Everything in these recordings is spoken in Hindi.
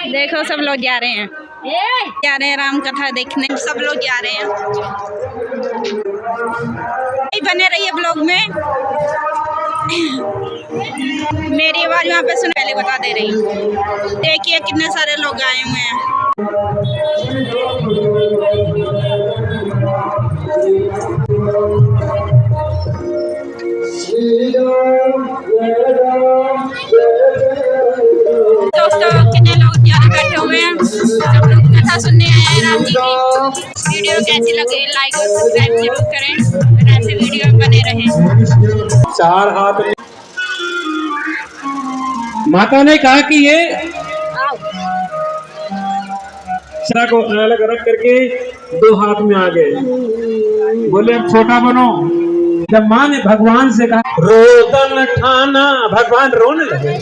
देखो सब लोग जा रहे हैं, राम कथा देखने, सब लोग जा रहे हैं। बने रहिए ब्लॉग में। मेरी आवाज वहाँ पे सुन, पहले बता दे रही हूँ। देखिए कितने सारे लोग आए हुए हैं। दोस्तों कितने लोग यहाँ बैठे हुए हैं, सब लोग कथा सुनने आए हैं राम जी की। वीडियो कैसी लगी लाइक और सब्सक्राइब जरूर करें, ऐसे वीडियो में बने रहें। चार हाथ माता ने कहा कि ये सरा को अलग रख करके दो हाथ में आ गए। बोले अब छोटा बनो। जब माँ ने भगवान से कहा रोदन ठाना, भगवान रोने लगे।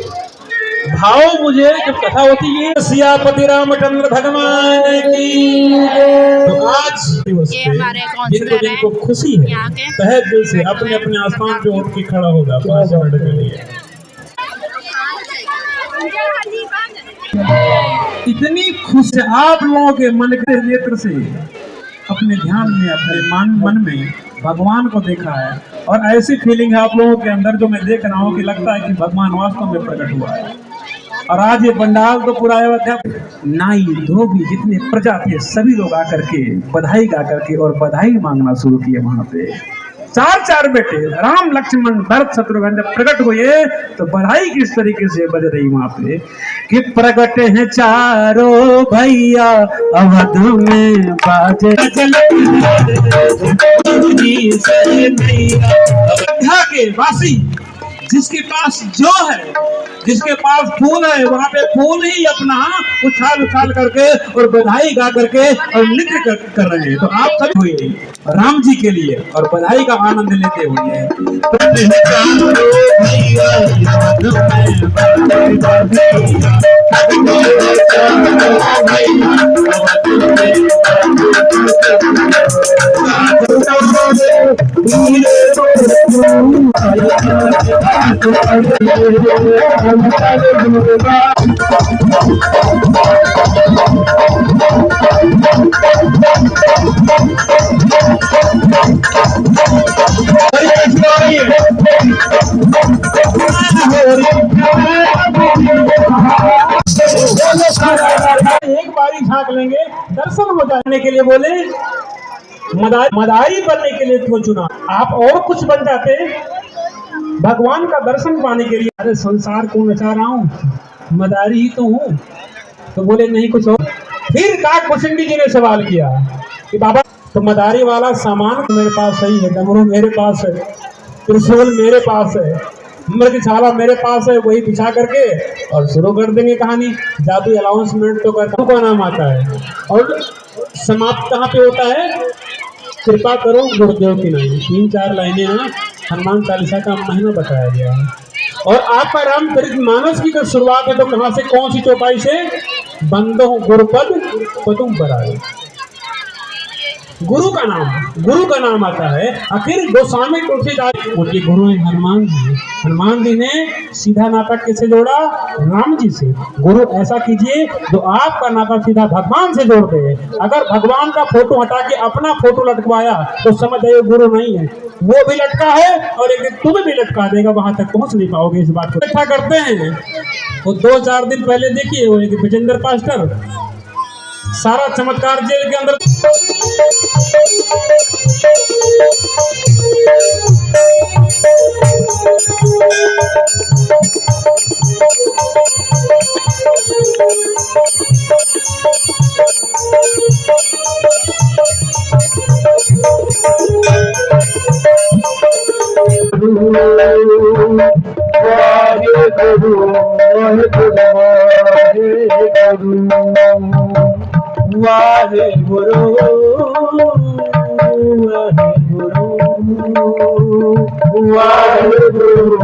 भाव मुझे जब कथा होती है सियापति रामचंद्र भगवान की। तो आज जिनको खुशी है तहे दिल से अपने अपने आस्थान पे उठ के खड़ा होगा 5 मिनट के लिए। इतनी खुश है आप लोगों के मन के नेत्र से अपने ध्यान में, अपने मन में भगवान को देखा है, और ऐसी फीलिंग है आप लोगों के अंदर जो मैं देख रहा हूँ कि लगता है कि भगवान वास्तव में प्रकट हुआ है। और आज ये पंडाल तो पूरा अयोध्या, नाई धोबी जितने प्रजा थे सभी लोग आकर के बधाई गा करके और बधाई मांगना शुरू किए। वहां पे 4 बेटे राम लक्ष्मण भरत शत्रुघ्न जब प्रकट हुए तो बधाई किस तरीके से बज रही वहां पे कि प्रकट है चारों भैया अवध में बाजे अयोध्या के वासी जिसके पास जो है, जिसके पास फूल है वहाँ पे फूल ही अपना उछाल उछाल करके और बधाई गा करके और नृत्य कर रहे हैं। तो आप सभी हुए राम जी के लिए और बधाई का आनंद लेते हुए एक बारी झांक लेंगे, दर्शन हो जाने के लिए बोले, मदारी बनने के लिए क्यों चुना? आप और कुछ बन जाते भगवान का दर्शन पाने के लिए। अरे संसार को नचा रहा हूँ, मदारी ही तो हूँ। तो बोले नहीं कुछ और। फिर काक भुसंडी जी ने सवाल किया कि बाबा तो मदारी वाला सामान मेरे पास सही है, डमरू मेरे पास है, त्रिशूल मेरे पास है, मृगशाला मेरे पास है, वही बिछा करके और शुरू कर देंगे कहानी। जादू अनाउंसमेंट तो करता को नाम आता है और समाप्त कहाँ पे होता है? कृपा करो गुरुदेव की नहीं। 3-4 लाइनें ना हनुमान चालीसा का महीना बताया गया है। और आपका रामचरितमानस की जो शुरुआत है तो कहाँ से, कौन सी चौपाई से? बंदो गुरुपद पदुम पराए। गुरु का नाम आता है। आखिर गोस्वामी तुलसीदास उनके गुरु हैं हनुमान जी। हनुमान जी ने सीधा नाता किससे जोड़ा? राम जी से। गुरु ऐसा कीजिए जो आपका नाता सीधा भगवान से जोड़ दे। अगर भगवान का फोटो हटा के अपना फोटो लटकवाया तो समझ जाइए गुरु नहीं है, वो भी लटका है और एक दिन तुम्हें भी लटका देगा, वहां तक पहुंच नहीं पाओगे। इस बात को इकट्ठा करते हैं। वो 2-4 दिन पहले देखिए वो एक विजेंद्र पास्टर सारा चमत्कार जेल के अंदर वाहे गुरु वाहे गुरु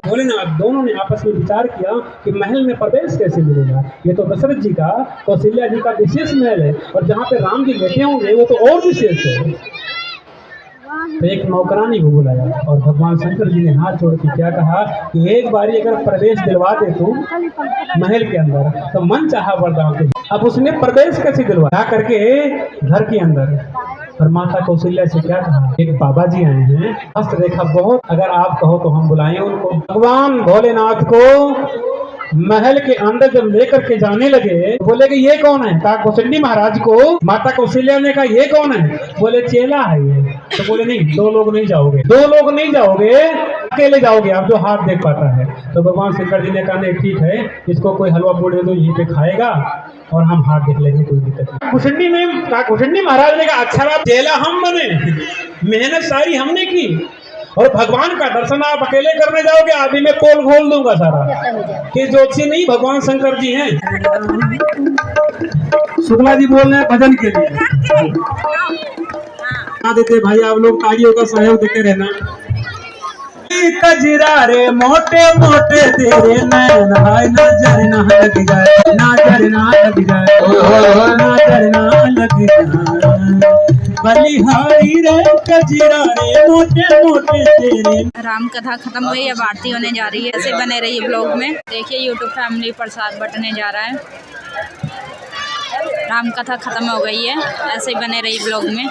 भोलेनाथ दोनों ने आपस में विचार किया कि महल में प्रवेश कैसे मिलेगा। ये तो दशरथ जी का, कौशल्या जी का विशेष महल है, और जहाँ पे राम जी बैठे होंगे वो तो और विशेष है। तो एक नौकरानी को बुलाया और भगवान शंकर जी ने हाथ जोड़ के क्या कहा कि एक बारी अगर प्रवेश दिलवा दे तू महल के अंदर तो मन चाहा वरदान दे। अब उसने प्रवेश कैसे दिलवाया करके घर के अंदर, और माता कौशल्या से क्या कहा, एक बाबा जी आए हैं, हस्तरेखा बहुत, अगर आप कहो तो हम बुलाएं उनको। भगवान भोलेनाथ को महल के अंदर जब लेकर के जाने लगे, बोले कि ये कौन है? कहा कौशल्य महाराज को। माता कौशल्या ने कहा ये कौन है? बोले चेला है ये। तो बोले नहीं, 2 लोग नहीं जाओगे, 2 लोग नहीं जाओगे, अकेले जाओगे आप जो हाथ देख पाता है। तो भगवान शंकर जी ने कहा नहीं ठीक है, इसको कोई हलवा पूड़ी दे दो, यहीं पे खाएगा और हम हाथ देख लेंगे, कोई दिक्कत नहीं। कुशंडी महाराज ने कहा अच्छा चेला हम बने, मेहनत सारी हमने की, और भगवान का दर्शन आप अकेले करने जाओगे, अभी मैं पोल खोल दूंगा सारा कि ज्योतिषी नहीं भगवान शंकर जी हैं। शुक्ला जी बोल रहे हैं भजन के लिए देते भाई, आप लोग तालियों का सहयोग देते रहना। कजरा रे मोटे मोटे तेरे नैन, हाय नजर ना लग जाए, नजर ना लग जाए, नजर ना लग जाए, बलिहारी रे कजरा रे मोटे मोटे तेरे। राम कथा खत्म हुई, अब आरती होने जा रही है। ऐसे बने रहिए ब्लॉग में। देखिए यूट्यूब फैमिली प्रसाद बटने जा रहा है। राम कथा खत्म हो गई है, ऐसे ही बने रहिए ब्लॉग में।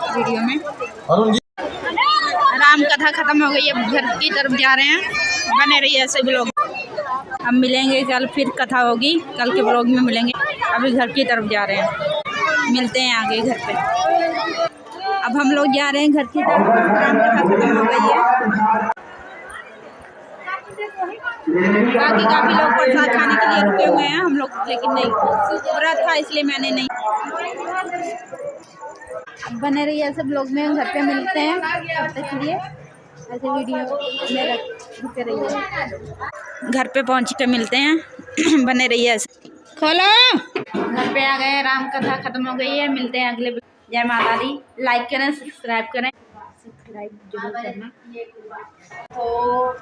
वीडियो में राम कथा खत्म हो गई है, अब घर की तरफ जा रहे हैं। बने रहिए ऐसे ब्लॉग। अब मिलेंगे कल, फिर कथा होगी, कल के ब्लॉग में मिलेंगे। अभी घर की तरफ जा रहे हैं, मिलते हैं आगे घर पे। अब हम लोग जा रहे हैं घर की तरफ। राम कथा खत्म हो गई है। बाकी काफ़ी लोग प्रसाद खाने के लिए रुके हुए हैं, हम लोग लेकिन नहीं, व्रत था इसलिए मैंने नहीं। अब बने रहिए ऐसे ब्लॉग में, घर पे मिलते हैं। तब तक के लिए ऐसे वीडियो में रुके रहिए। घर पे पहुँच के मिलते हैं। बने रहिए ऐसे। खोलो, घर पे आ गए, राम कथा खत्म हो गई है, मिलते हैं अगले। जय माता दी। लाइक करें, सब्सक्राइब करें, सब्सक्राइब जरूर करना। तो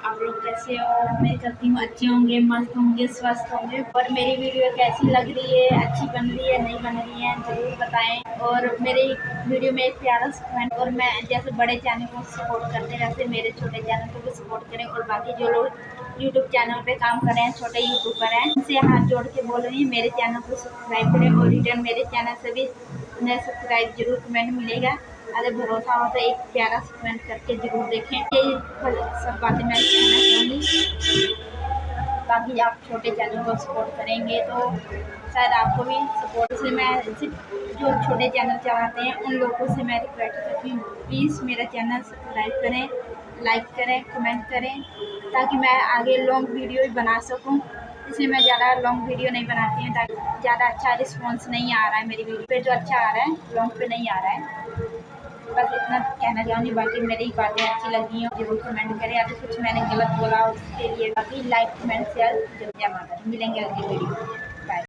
आप लोग कैसे हो? मैं करती हूँ अच्छे होंगे, मस्त होंगे, स्वस्थ होंगे। और मेरी वीडियो कैसी लग रही है, अच्छी बन रही है, नहीं बन रही है, ज़रूर बताएं। और मेरे वीडियो में एक प्यारा सा कमेंट, और मैं जैसे बड़े चैनल को सपोर्ट करते हैं वैसे मेरे छोटे चैनल को भी सपोर्ट करें। और बाकी जो लोग यूट्यूब चैनल पे काम कर रहे हैं, छोटे यूट्यूबर हैं, उनसे हाथ जोड़ के बोल रही हूँ मेरे चैनल को सब्सक्राइब करें। और रिटर्न मेरे चैनल से भी उन्हें सब्सक्राइब जरूर कमेंट मिलेगा। अगर भरोसा हो तो एक प्यारा सा कमेंट करके जरूर देखें। यही सब बातें मैं कहना चाहूँगी। बाकी आप छोटे चैनल को सपोर्ट करेंगे तो शायद आपको भी सपोर्ट। इसलिए मैं सिर्फ जो छोटे चैनल चलाते हैं उन लोगों से मैं रिक्वेस्ट करती हूँ, प्लीज़ मेरा चैनल सब्सक्राइब करें, लाइक करें, कमेंट करें, ताकि मैं आगे लॉन्ग वीडियो भी बना सकूँ। इसलिए मैं ज़्यादा लॉन्ग वीडियो नहीं बनाती हूँ, ताकि ज़्यादा अच्छा रिस्पॉन्स नहीं आ रहा है मेरी वीडियो पे। जो अच्छा आ रहा है लॉन्ग पे नहीं आ रहा है। बस इतना कहना चाहूँगी। बाकी मेरी बातें अच्छी लगी हो जरूर कमेंट करें, अगर कुछ मैंने गलत बोला उसके लिए बाकी लाइक, कमेंट, शेयर जरूर। मिलेंगे अगली वीडियो।